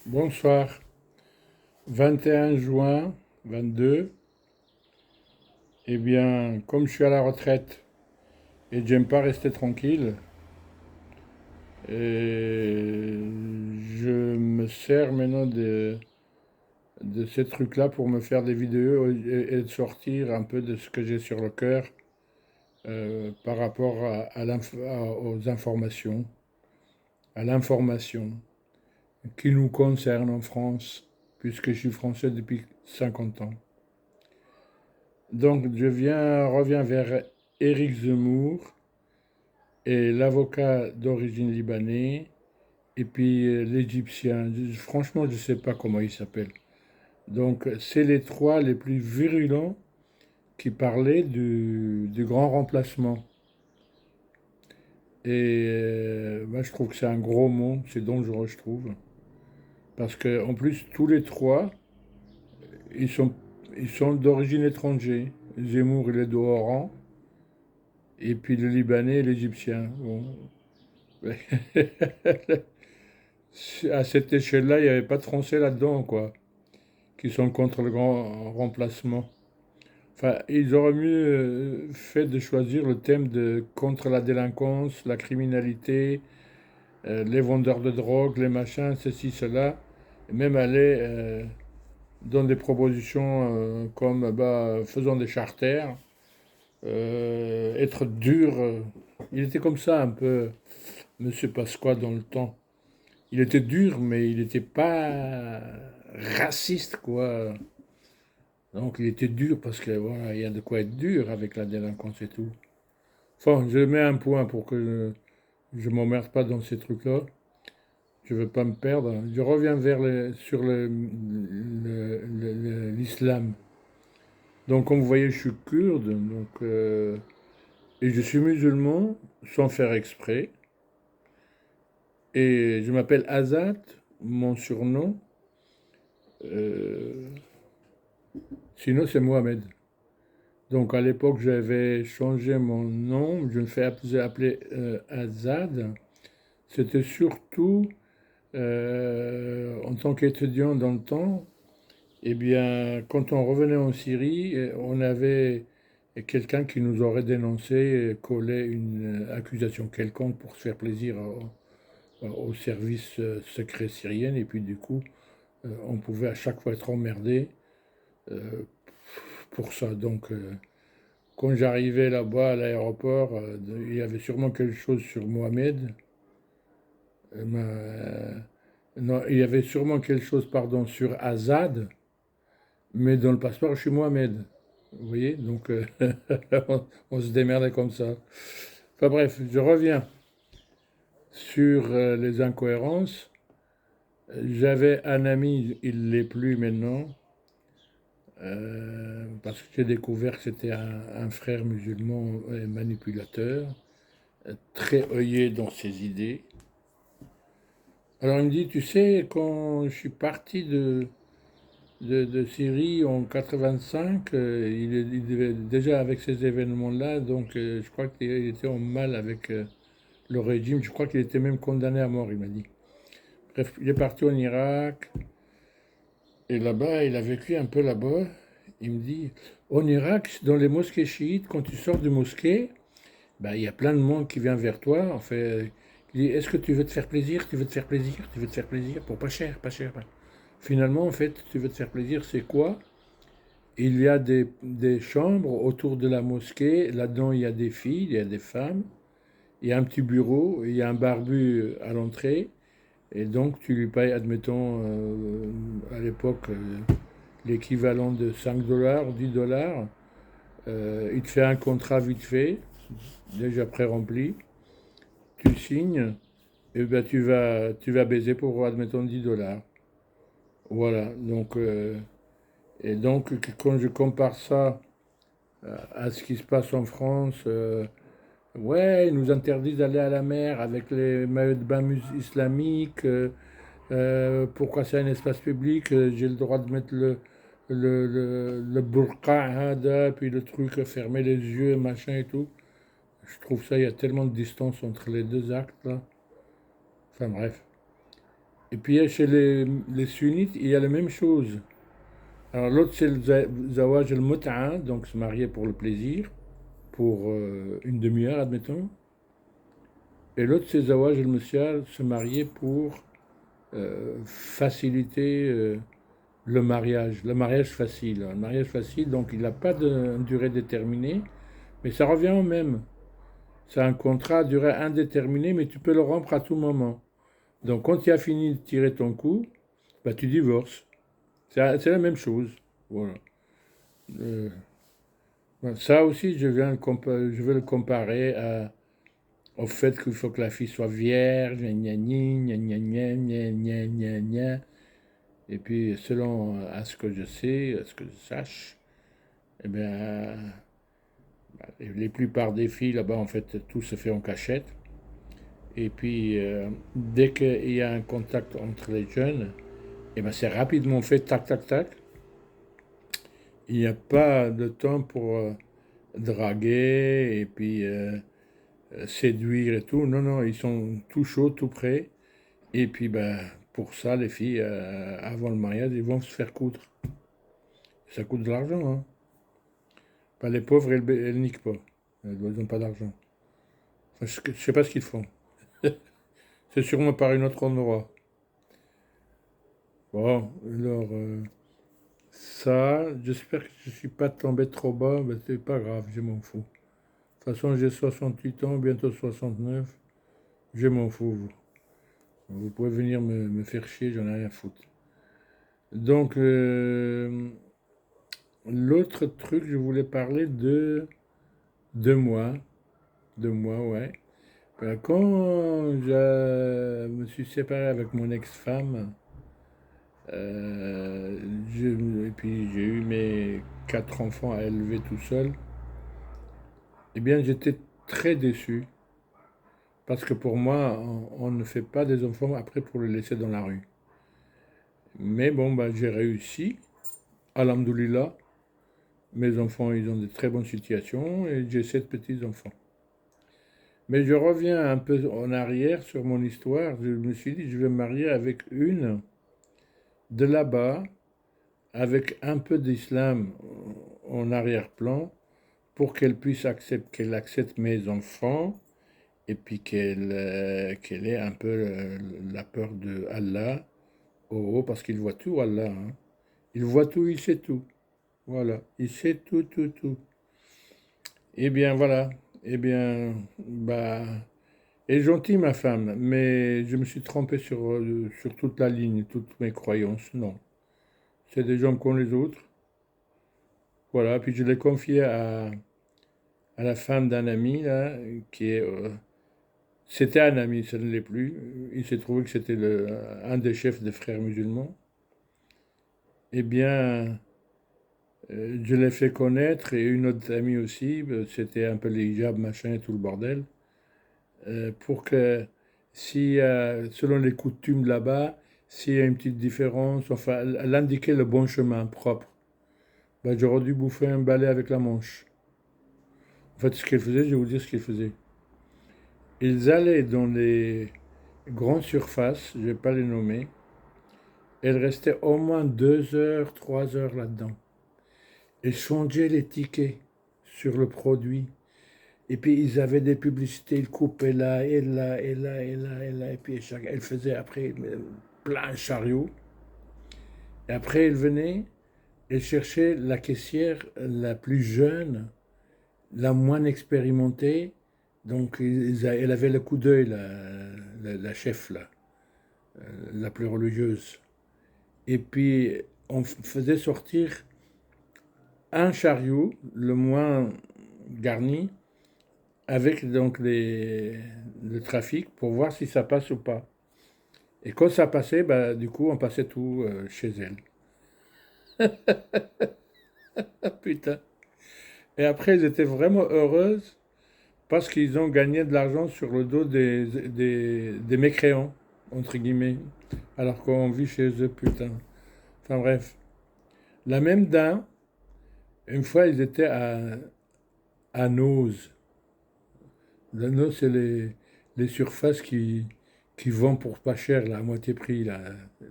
Bonsoir. 21 juin 22. Eh bien, comme je suis à la retraite et j'aime pas rester tranquille, et je me sers maintenant de ces trucs-là pour me faire des vidéos et de sortir un peu de ce que j'ai sur le cœur par rapport aux informations, à l'information qui nous concerne en France, puisque je suis français depuis 50 ans. Donc reviens vers Éric Zemmour et l'avocat d'origine libanaise et puis l'Égyptien. Franchement, je ne sais pas comment il s'appelle. Donc c'est les trois les plus virulents qui parlaient du grand remplacement. Et moi, je trouve que c'est un gros mot, c'est dangereux, je trouve. Parce qu'en plus, tous les trois, ils sont, ils sont d'origine étrangère. Zemmour, il est d'Oran, et puis le Libanais et l'Égyptien. Bon. À cette échelle-là, il n'y avait pas de Français là-dedans, quoi, qui sont contre le grand remplacement. Enfin, ils auraient mieux fait de choisir le thème de contre la délinquance, la criminalité, les vendeurs de drogue, les machins, ceci, cela, et même aller dans des propositions comme faisons des charters, être dur. Il était comme ça un peu, Monsieur Pasqua, dans le temps. Il était dur, mais il n'était pas raciste, quoi. Donc il était dur parce que voilà, il y a de quoi être dur avec la délinquance et tout. Enfin, je mets un point pour que je m'emmerde pas dans ces trucs-là. Je veux pas me perdre. Je reviens sur l'islam. Donc comme vous voyez, je suis kurde, et je suis musulman sans faire exprès. Et je m'appelle Azat, mon surnom. Euh, Sinon, c'est Mohamed. Donc à l'époque, j'avais changé mon nom, je me fais appeler Azad. C'était surtout en tant qu'étudiant dans le temps, eh bien, quand on revenait en Syrie, on avait quelqu'un qui nous aurait dénoncé, collé une accusation quelconque pour se faire plaisir au service secret syrien. Et puis du coup, on pouvait à chaque fois être emmerdé euh, pour ça. Donc quand j'arrivais là-bas à l'aéroport, il y avait sûrement quelque chose sur Mohamed. Non, il y avait sûrement quelque chose, pardon, sur Azad, mais dans le passeport, je suis Mohamed. Vous voyez, donc on se démerdait comme ça. Enfin bref, je reviens sur les incohérences. J'avais un ami, il l'est plus maintenant, parce que j'ai découvert que c'était un frère musulman et manipulateur, très œillé dans ses idées. Alors il me dit, tu sais, quand je suis parti de Syrie en 85, il devait, déjà avec ces événements-là, donc je crois qu'il était en mal avec le régime, je crois qu'il était même condamné à mort, il m'a dit. Bref, il est parti en Irak, et là-bas, il a vécu un peu là-bas. Il me dit, en Irak, dans les mosquées chiites, quand tu sors du mosquée, ben, il y a plein de monde qui vient vers toi. En fait, il dit, est-ce que tu veux te faire plaisir? Tu veux te faire plaisir? Tu veux te faire plaisir? Pour pas cher, pas cher. Finalement, en fait, tu veux te faire plaisir, c'est quoi? Il y a des chambres autour de la mosquée. Là-dedans, il y a des filles, il y a des femmes. Il y a un petit bureau, il y a un barbu à l'entrée. Et donc, tu lui payes, admettons, à l'époque, l'équivalent de 5 dollars, 10 dollars. Il te fait un contrat vite fait, déjà pré-rempli. Tu signes, et ben tu vas baiser pour, admettons, 10 dollars. Voilà. Et donc, quand je compare ça à ce qui se passe en France, ouais, ils nous interdisent d'aller à la mer avec les maillots de bain islamiques. Pourquoi c'est un espace public? J'ai le droit de mettre le burqa, hada, puis le truc, fermer les yeux, machin et tout. Je trouve ça, il y a tellement de distance entre les deux actes là. Enfin bref. Et puis chez les sunnites, il y a la même chose. Alors l'autre, c'est le zawaj al-mut'a, donc se marier pour le plaisir, pour une demi-heure, admettons. Et l'autre, c'est zawaj al-musyar, se marier pour faciliter le mariage facile. Un mariage facile, donc il n'a pas de durée déterminée, mais ça revient au même. C'est un contrat à durée indéterminée, mais tu peux le rompre à tout moment. Donc quand tu as fini de tirer ton coup, bah, tu divorces. C'est la même chose. Voilà. Euh, Ça aussi, je vais le comparer au fait qu'il faut que la fille soit vierge, gna gna gna gna gna gna gna gna gna. Et puis, selon à ce que je sais, à ce que je sache, eh bien, les plupart des filles là-bas, en fait, tout se fait en cachette. Et puis, dès qu'il y a un contact entre les jeunes, eh ben, c'est rapidement fait, tac, tac, tac. Il n'y a pas de temps pour draguer et puis séduire et tout. Non, non, ils sont tout chauds, tout prêts. Et puis, ben, pour ça, les filles, avant le mariage, ils vont se faire coudre. Ça coûte de l'argent, hein. Pas les pauvres, elles niquent pas. Elles n'ont pas d'argent. Enfin, je ne sais pas ce qu'ils font. C'est sûrement par une autre endroit. Bon, alors, ça, j'espère que je ne suis pas tombé trop bas, mais c'est pas grave, je m'en fous. De toute façon, j'ai 68 ans, bientôt 69. Je m'en fous, vous. Vous pouvez venir me faire chier, j'en ai rien à foutre. Donc, l'autre truc, je voulais parler de moi. De moi, ouais. Quand je me suis séparé avec mon ex-femme, et puis j'ai eu mes 4 enfants à élever tout seul, eh bien j'étais très déçu. Parce que pour moi, on ne fait pas des enfants après pour les laisser dans la rue. Mais bon, bah, j'ai réussi. Alhamdoulilah. Mes enfants, ils ont de très bonnes situations et j'ai 7 petits-enfants. Mais je reviens un peu en arrière sur mon histoire. Je me suis dit, je vais me marier avec une de là-bas, avec un peu d'islam en arrière-plan, pour qu'elle accepte mes enfants et puis qu'elle ait un peu la peur de Allah. Oh, oh, parce qu'il voit tout, Allah, hein. Il voit tout, il sait tout. Voilà, il sait tout, tout, tout. Eh bien, voilà. Eh bien, bah, elle est gentille, ma femme, mais je me suis trompé sur toute la ligne, toutes mes croyances. Non. C'est des gens comme les autres. Voilà, puis je l'ai confié à la femme d'un ami, là, qui est. C'était un ami, ça ne l'est plus. Il s'est trouvé que c'était un des chefs des frères musulmans. Eh bien, je l'ai fait connaître et une autre amie aussi, c'était un peu les hijabs, machin et tout le bordel, pour que si, selon les coutumes là-bas, s'il y a une petite différence, enfin, elle indiquait le bon chemin propre. Ben, j'aurais dû bouffer un balai avec la manche. En fait, ce qu'elle faisait, je vais vous dire ce qu'elle faisait. Ils allaient dans les grandes surfaces, je ne vais pas les nommer, elles restaient au moins 2 heures, 3 heures là-dedans. Elles changeaient les tickets sur le produit. Et puis ils avaient des publicités, ils coupaient là, et là, et là, et là, et là. Et puis elle faisait après plein de chariots. Et après elle venait, elle cherchait la caissière la plus jeune, la moins expérimentée. Donc elle avait le coup d'œil, la chef, là, la plus religieuse. Et puis on faisait sortir un chariot, le moins garni, avec donc le trafic pour voir si ça passe ou pas. Et quand ça passait, bah, du coup, on passait tout chez elle. Ah, putain. Et après, elles étaient vraiment heureuses parce qu'ils ont gagné de l'argent sur le dos des mécréants, entre guillemets, alors qu'on vit chez eux, putain. Enfin bref. La même dame, une fois, ils étaient à Nose. La Nose, c'est les surfaces qui qui vend pour pas cher, là, à moitié prix, là,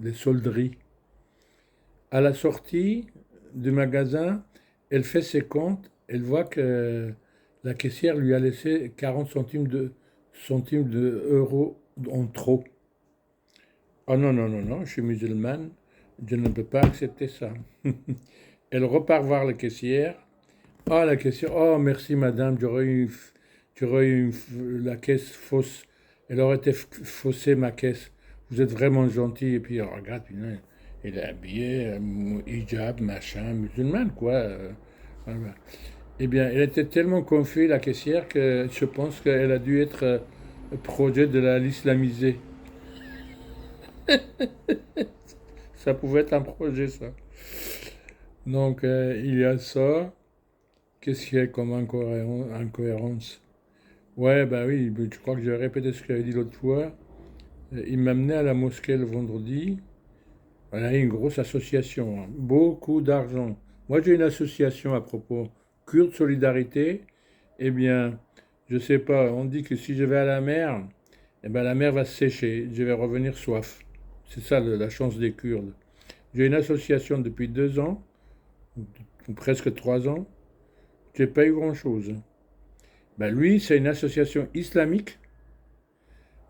les solderies. À la sortie du magasin, elle fait ses comptes, elle voit que la caissière lui a laissé 40 centimes de euros en trop. Ah non, non, non, non, je suis musulmane, je ne peux pas accepter ça. Elle repart voir la caissière. Ah, la caissière, oh merci madame, j'aurais eu la caisse fausse. Elle aurait été faussée ma caisse. Vous êtes vraiment gentil. Et puis, regarde, putain, elle est habillée, hijab, machin, musulmane, quoi. Voilà. Eh bien, elle était tellement confuse, la caissière, que je pense qu'elle a dû être projet de l'islamiser. Ça pouvait être un projet, ça. Donc, il y a ça. Qu'est-ce qu'il y a comme incohérence? Ouais, bah oui, je crois que j'ai répété ce que j'avais dit l'autre fois. Il m'amenait à la mosquée le vendredi. On a une grosse association, hein, beaucoup d'argent. Moi, j'ai une association à propos Kurde Solidarité. Eh bien, je sais pas, on dit que si je vais à la mer, eh ben, la mer va se sécher, je vais revenir soif. C'est ça la chance des Kurdes. J'ai une association depuis 2 ans, ou presque 3 ans. J'ai pas eu grand-chose. Ben, lui, c'est une association islamique.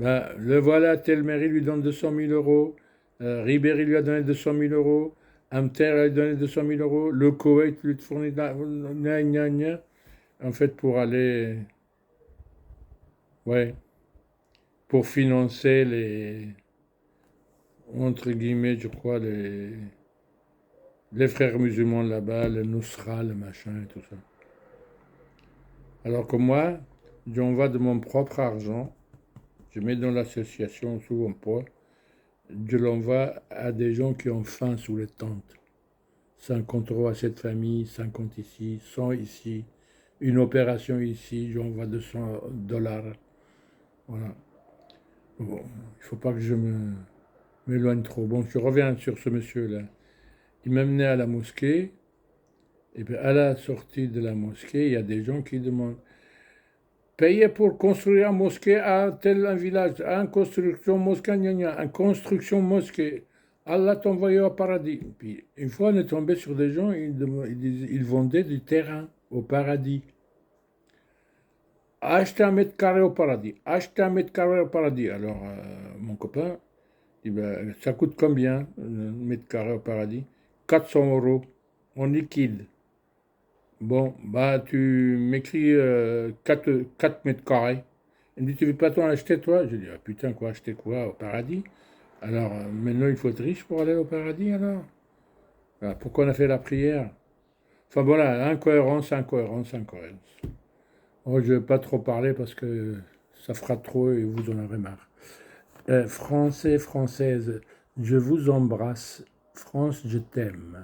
Ben, le voilà, telle mairie lui donne 200 000 euros. Ribéry lui a donné 200 000 euros. Amter lui a donné 200 000 euros. Le Koweït lui fournit gna, gna, gna. En fait, pour aller, ouais, pour financer entre guillemets, je crois, les frères musulmans là-bas, le Nusra, le machin et tout ça. Alors que moi, j'envoie de mon propre argent, je mets dans l'association sous un poids, je l'envoie à des gens qui ont faim sous les tentes. 50 euros à cette famille, 50 ici, 100 ici, une opération ici, j'envoie 200 dollars. Voilà. Bon, il ne faut pas que je m'éloigne trop. Bon, je reviens sur ce monsieur-là. Il m'a mené à la mosquée, et bien à la sortie de la mosquée, il y a des gens qui demandent payer pour construire une mosquée à tel un village, à une construction mosquée, gna gna, une construction mosquée. Allah t'envoie au paradis. Puis, une fois, on est tombé sur des gens, ils vendaient du terrain au paradis. Achetez un mètre carré au paradis. Achetez un mètre carré au paradis. Alors, mon copain dit, ben, ça coûte combien, un mètre carré au paradis? 400 euros en liquide. Bon, bah, tu m'écris 4 mètres carrés. Il me dit, tu veux pas t'en acheter, toi? Je dis, ah putain, quoi, acheter quoi au paradis? Alors, maintenant, il faut être riche pour aller au paradis, alors? Voilà, pourquoi on a fait la prière? Enfin, voilà, incohérence, incohérence, incohérence. Oh, je ne vais pas trop parler parce que ça fera trop et vous en aurez marre. Français, Française, je vous embrasse. France, je t'aime.